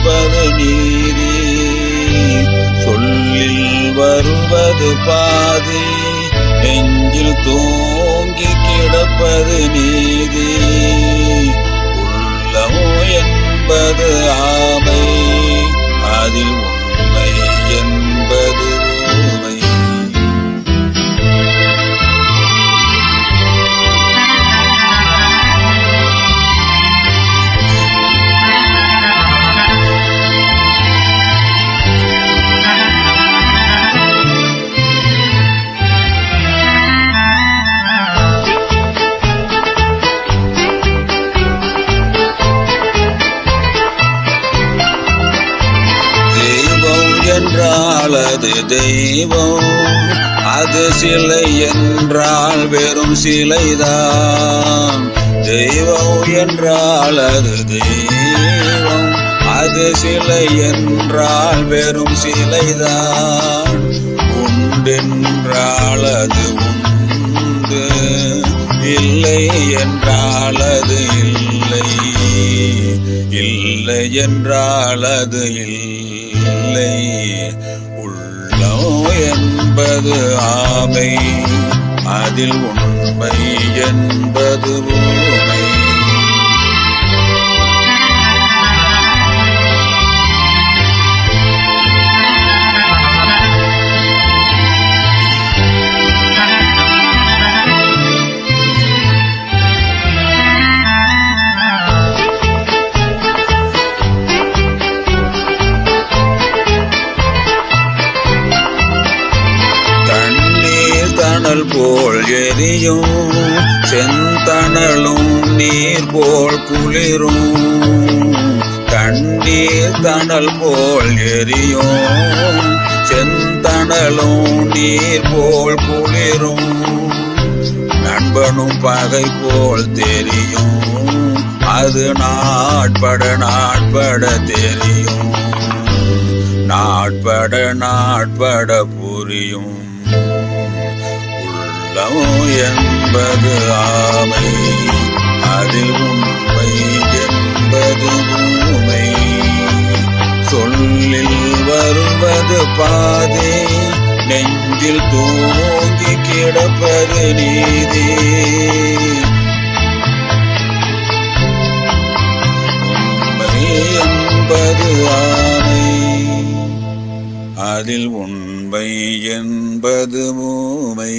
கிடப்பது நீதி, சொல்லில் வருவது பாதி, நெஞ்சில் தூங்கி கிடப்பது நீதி. உள்ளமோ என்பது ஆமை, அதில் உண்மை என்பது ஊமை. என்றால் அது தெய்வம், அது சிலை என்றால் வெறும் சிலைதான். தெய்வம் என்றால் அது தெய்வம், அது சிலை என்றால் வெறும் சிலைதான். உண்டென்றால் அது உண்டு, இல்லை என்றால் அது இல்லை, இல்லை என்றால் அது இல்லை. உள்ளம் என்பது ஆமை, அதில் உண்மை என்பது ஊமை. தணல் போல் எரியும், செந்தணலும் நீர் போல் குளிரும். தண்ணீர் தணல் போல் எரியும், செந்தணலும் நீர் போல் குளிரும். நண்பனும் பகை போல் தெரியும், அது நாட்பட நாட்பட தெரியும், நாட்பட நாட்பட புரியும். உள்ளம் என்பது ஆமை, அதில் உண்மை என்பது ஊமை. சொல்லில் வருவது பாதி, நெஞ்சில் தூங்கி கிடப்பது நீதி. உண்மை என்பது ஆமை, அதில் உண்மை என்பது ஊமை.